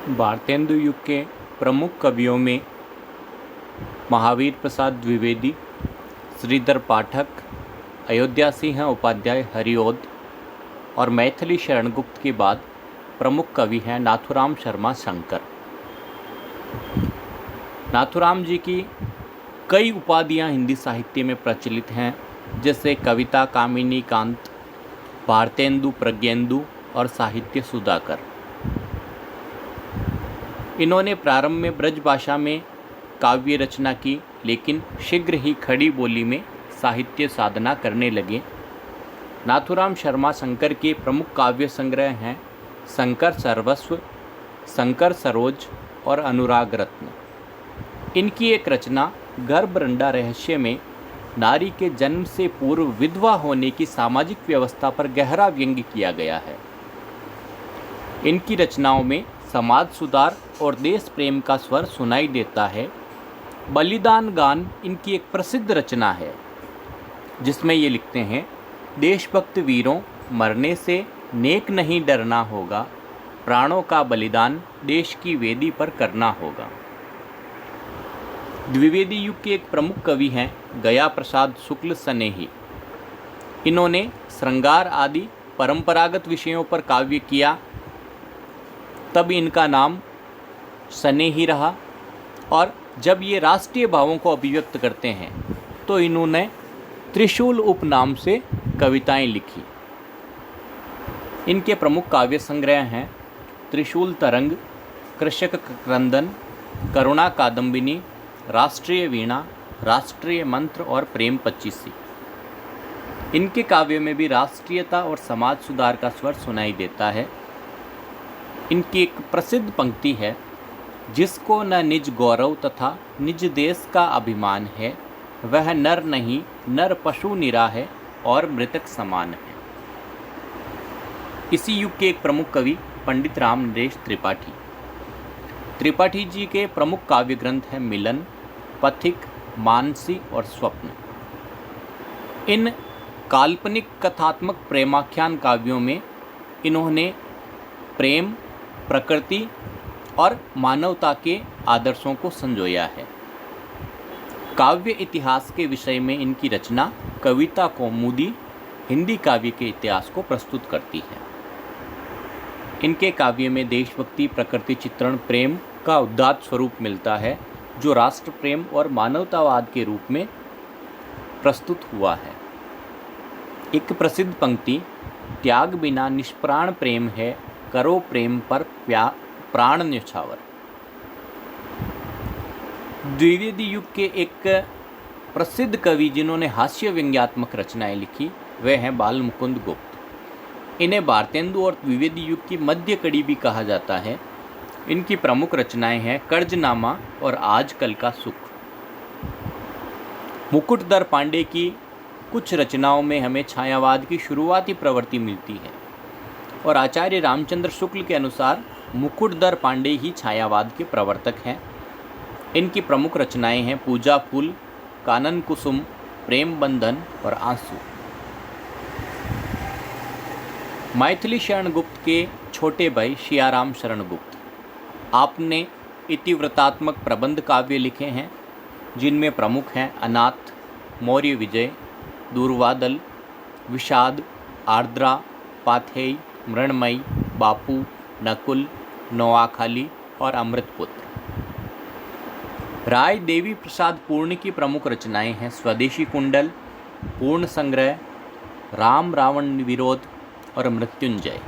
भारतेंदु युग के प्रमुख कवियों में महावीर प्रसाद द्विवेदी, श्रीधर पाठक, अयोध्या सिंह उपाध्याय हरिऔध और मैथिली शरण गुप्त के बाद प्रमुख कवि हैं नाथुराम शर्मा शंकर। नाथुराम जी की कई उपाधियां हिंदी साहित्य में प्रचलित हैं, जैसे कविता कामिनी कांत, भारतेंदु, प्रज्ञेंदु और साहित्य सुधाकर। इन्होंने प्रारंभ में ब्रज भाषा में काव्य रचना की, लेकिन शीघ्र ही खड़ी बोली में साहित्य साधना करने लगे। नाथुराम शर्मा शंकर के प्रमुख काव्य संग्रह हैं शंकर सर्वस्व, शंकर सरोज और अनुराग रत्न। इनकी एक रचना गर्भरंडा रहस्य में नारी के जन्म से पूर्व विधवा होने की सामाजिक व्यवस्था पर गहरा व्यंग्य किया गया है। इनकी रचनाओं में समाज सुधार और देश प्रेम का स्वर सुनाई देता है। बलिदान गान इनकी एक प्रसिद्ध रचना है, जिसमें ये लिखते हैं, देशभक्त वीरों, मरने से नेक नहीं डरना होगा, प्राणों का बलिदान देश की वेदी पर करना होगा। द्विवेदी युग के एक प्रमुख कवि हैं गया प्रसाद शुक्ल सनेही। इन्होंने श्रृंगार आदि परंपरागत विषयों पर काव्य किया, तब इनका नाम सनेही रहा। और जब ये राष्ट्रीय भावों को अभिव्यक्त करते हैं तो इन्होंने त्रिशूल उपनाम से कविताएं लिखी। इनके प्रमुख काव्य संग्रह हैं त्रिशूल तरंग, कृषक क्रंदन, करुणा कादम्बिनी, राष्ट्रीय वीणा, राष्ट्रीय मंत्र और प्रेम पच्चीसी। इनके काव्य में भी राष्ट्रीयता और समाज सुधार का स्वर सुनाई देता है। इनकी एक प्रसिद्ध पंक्ति है, जिसको न निज गौरव तथा निज देश का अभिमान है, वह नर नहीं नर पशु निरा है और मृतक समान है। इसी युग के एक प्रमुख कवि पंडित राम नरेश त्रिपाठी। त्रिपाठी जी के प्रमुख काव्य ग्रंथ हैं मिलन, पथिक, मानसी और स्वप्न। इन काल्पनिक कथात्मक प्रेमाख्यान काव्यों में इन्होंने प्रेम, प्रकृति और मानवता के आदर्शों को संजोया है। काव्य इतिहास के विषय में इनकी रचना कविता कौमुदी हिंदी काव्य के इतिहास को प्रस्तुत करती है। इनके काव्य में देशभक्ति, प्रकृति चित्रण, प्रेम का उदात्त स्वरूप मिलता है, जो राष्ट्र प्रेम और मानवतावाद के रूप में प्रस्तुत हुआ है। एक प्रसिद्ध पंक्ति, त्याग बिना निष्प्राण प्रेम है, करो प्रेम पर प्राण न्यौछावर। द्विवेदी युग के एक प्रसिद्ध कवि जिन्होंने हास्य व्यंग्यात्मक रचनाएं लिखी, वे हैं बाल मुकुंद गुप्त। इन्हें भारतेंदु और द्विवेदी युग की मध्य कड़ी भी कहा जाता है। इनकी प्रमुख रचनाएं हैं कर्जनामा और आजकल का सुख। मुकुटधर पांडे की कुछ रचनाओं में हमें छायावाद की शुरुआती प्रवृत्ति मिलती है, और आचार्य रामचंद्र शुक्ल के अनुसार मुकुटधर पांडे ही छायावाद के प्रवर्तक हैं। इनकी प्रमुख रचनाएं हैं पूजा फूल, कानन कुसुम, प्रेम बंधन और आंसू। मैथिली शरण गुप्त के छोटे भाई शियाराम शरण गुप्त, आपने इतिवृत्तात्मक प्रबंध काव्य लिखे हैं, जिनमें प्रमुख हैं अनाथ, मौर्य विजय, दूरवादल, विषाद, आर्द्रा, पाथेय, मृणमयी, बापू, नकुल, नोआखाली और अमृतपुत्र। राय देवी प्रसाद पूर्ण की प्रमुख रचनाएं हैं स्वदेशी कुंडल, पूर्ण संग्रह, राम रावण विरोध और मृत्युंजय।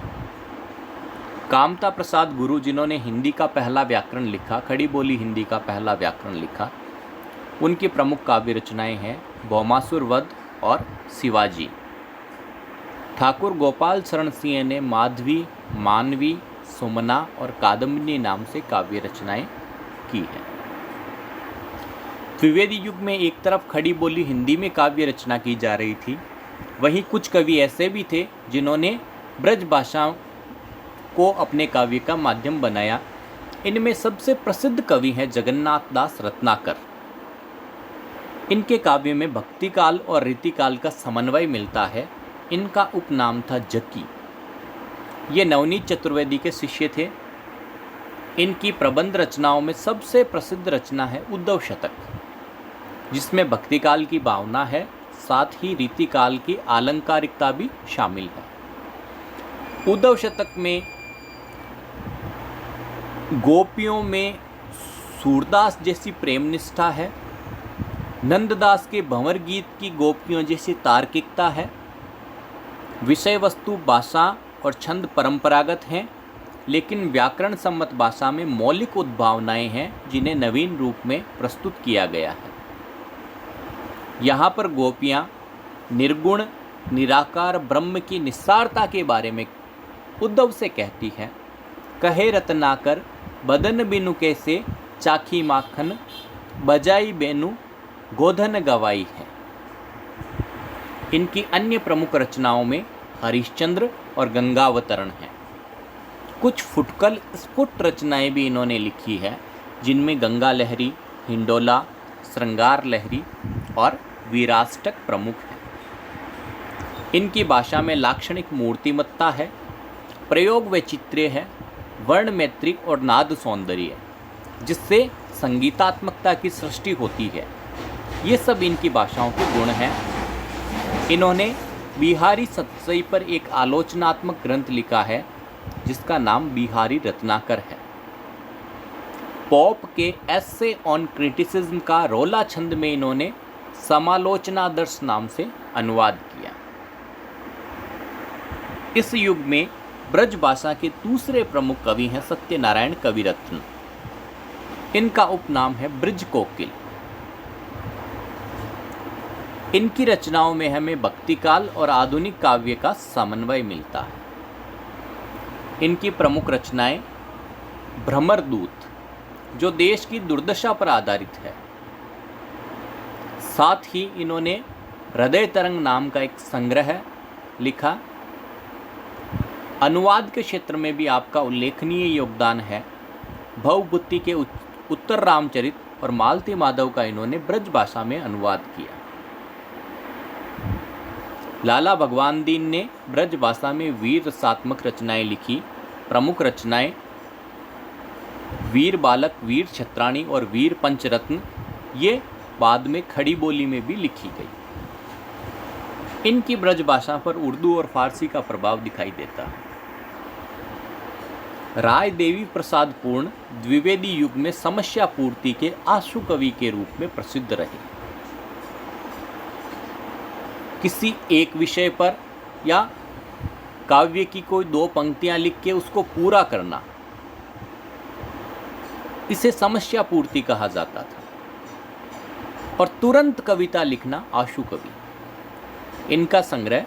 कामता प्रसाद गुरु, जिन्होंने हिंदी का पहला व्याकरण लिखा, खड़ी बोली हिंदी का पहला व्याकरण लिखा, उनकी प्रमुख काव्य रचनाएं हैं भौमासुर वध और शिवाजी। ठाकुर गोपाल शरण सिंह ने माधवी, मानवी, सुमना और कादम्बिनी नाम से काव्य रचनाएं की हैं। द्विवेदी युग में एक तरफ खड़ी बोली हिंदी में काव्य रचना की जा रही थी, वहीं कुछ कवि ऐसे भी थे जिन्होंने ब्रज भाषा को अपने काव्य का माध्यम बनाया। इनमें सबसे प्रसिद्ध कवि हैं जगन्नाथ दास रत्नाकर। इनके काव्य में भक्तिकाल और रीतिकाल का समन्वय मिलता है। इनका उपनाम था जकी। ये नवनीत चतुर्वेदी के शिष्य थे। इनकी प्रबंध रचनाओं में सबसे प्रसिद्ध रचना है उद्धव शतक, जिसमें भक्तिकाल की भावना है, साथ ही रीतिकाल की आलंकारिकता भी शामिल है। उद्धव शतक में गोपियों में सूरदास जैसी प्रेम निष्ठा है, नंददास के भंवर गीत की गोपियों जैसी तार्किकता है, विषय वस्तु भाषा और छंद परंपरागत हैं, लेकिन व्याकरण सम्मत भाषा में मौलिक उद्भावनाएं हैं जिन्हें नवीन रूप में प्रस्तुत किया गया है। यहाँ पर गोपियाँ निर्गुण निराकार ब्रह्म की निस्सारता के बारे में उद्धव से कहती है, कहे रत्नाकर बदन बिनु कैसे चाखी माखन बजाई बेनु गोधन गवाई है। इनकी अन्य प्रमुख रचनाओं में हरिश्चंद्र और गंगावतरण हैं। कुछ फुटकल स्फुट रचनाएं भी इन्होंने लिखी है, जिनमें गंगा लहरी, हिंडोला, श्रृंगार लहरी और वीराष्टक प्रमुख हैं। इनकी भाषा में लाक्षणिक मूर्तिमत्ता है, प्रयोग वैचित्र्य है, वर्ण मैत्रिक और नाद सौंदर्य, जिससे संगीतात्मकता की सृष्टि होती है। ये सब इनकी भाषाओं के गुण हैं। इन्होंने बिहारी सतसई पर एक आलोचनात्मक ग्रंथ लिखा है, जिसका नाम बिहारी रत्नाकर है। पॉप के एसे ऑन क्रिटिसिज्म का रोला छंद में इन्होंने समालोचनादर्श नाम से अनुवाद किया। इस युग में ब्रज भाषा के दूसरे प्रमुख कवि हैं सत्यनारायण कविरत्न। इनका उपनाम है ब्रज कोकिल। इनकी रचनाओं में हमें भक्तिकाल और आधुनिक काव्य का समन्वय मिलता है। इनकी प्रमुख रचनाएं भ्रमरदूत, जो देश की दुर्दशा पर आधारित है। साथ ही इन्होंने हृदय तरंग नाम का एक संग्रह लिखा। अनुवाद के क्षेत्र में भी आपका उल्लेखनीय योगदान है। भवभूति के उत्तर रामचरित और मालती माधव का इन्होंने ब्रज भाषा में अनुवाद किया। लाला भगवान दीन ने ब्रज भाषा में वीर रसात्मक रचनाएं लिखी। प्रमुख रचनाएं वीर बालक, वीर छत्राणी और वीर पंचरत्न, ये बाद में खड़ी बोली में भी लिखी गई। इनकी ब्रज भाषा पर उर्दू और फारसी का प्रभाव दिखाई देता है। राय देवी प्रसाद पूर्ण द्विवेदी युग में समस्या पूर्ति के आशु कवि के रूप में प्रसिद्ध रहे। किसी एक विषय पर या काव्य की कोई दो पंक्तियां लिख के उसको पूरा करना, इसे समस्या पूर्ति कहा जाता था। और तुरंत कविता लिखना आशु कवि। इनका संग्रह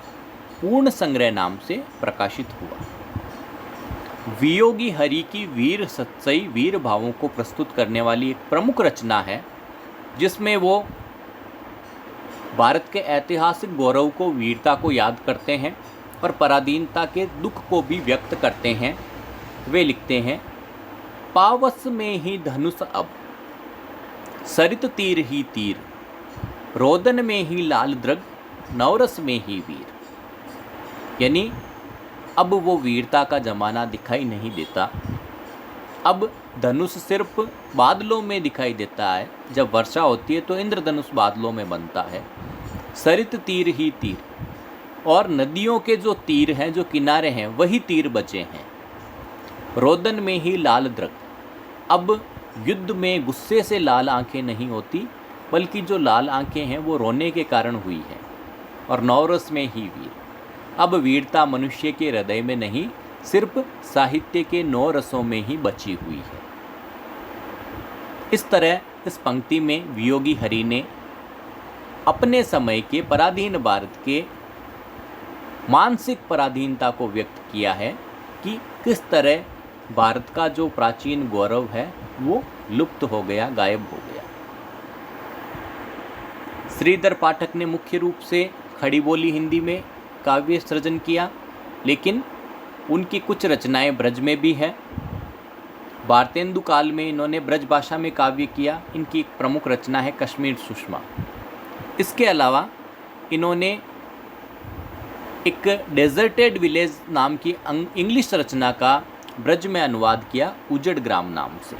पूर्ण संग्रह नाम से प्रकाशित हुआ। वियोगी हरि की वीर सत्सई वीर भावों को प्रस्तुत करने वाली एक प्रमुख रचना है, जिसमें वो भारत के ऐतिहासिक गौरव को, वीरता को याद करते हैं और पराधीनता के दुख को भी व्यक्त करते हैं। वे लिखते हैं, पावस में ही धनुष अब, सरित तीर ही तीर, रोदन में ही लाल द्रग, नवरस में ही वीर। यानी अब वो वीरता का जमाना दिखाई नहीं देता। अब धनुष सिर्फ बादलों में दिखाई देता है। जब वर्षा होती है तो इंद्रधनुष बादलों में बनता है। सरित तीर ही तीर, और नदियों के जो तीर हैं, जो किनारे हैं, वही तीर बचे हैं। रोदन में ही लाल द्रग, अब युद्ध में गुस्से से लाल आंखें नहीं होती, बल्कि जो लाल आंखें हैं वो रोने के कारण हुई है। और नवरस में ही वीर, अब वीरता मनुष्य के हृदय में नहीं, सिर्फ साहित्य के 9 रसों में ही बची हुई है। इस तरह इस पंक्ति में वियोगी हरि ने अपने समय के पराधीन भारत के मानसिक पराधीनता को व्यक्त किया है कि किस तरह भारत का जो प्राचीन गौरव है वो लुप्त हो गया, गायब हो गया। श्रीधर पाठक ने मुख्य रूप से खड़ी बोली हिंदी में काव्य सृजन किया, लेकिन उनकी कुछ रचनाएं ब्रज में भी है। भारतेंदु काल में इन्होंने ब्रज भाषा में काव्य किया। इनकी एक प्रमुख रचना है कश्मीर सुषमा। इसके अलावा इन्होंने एक डेजर्टेड विलेज नाम की इंग्लिश रचना का ब्रज में अनुवाद किया उजड़ ग्राम नाम से।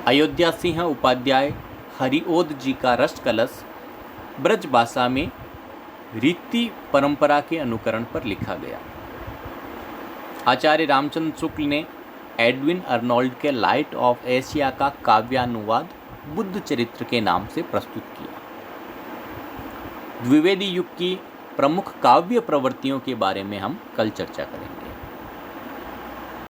अयोध्या सिंह उपाध्याय हरिओद जी का रस्ट कलश ब्रज भाषा में रीति परंपरा के अनुकरण पर लिखा गया। आचार्य रामचंद्र शुक्ल ने एडविन अर्नोल्ड के लाइट ऑफ एशिया का काव्यानुवाद बुद्ध चरित्र के नाम से प्रस्तुत किया। द्विवेदी युग की प्रमुख काव्य प्रवृत्तियों के बारे में हम कल चर्चा करेंगे।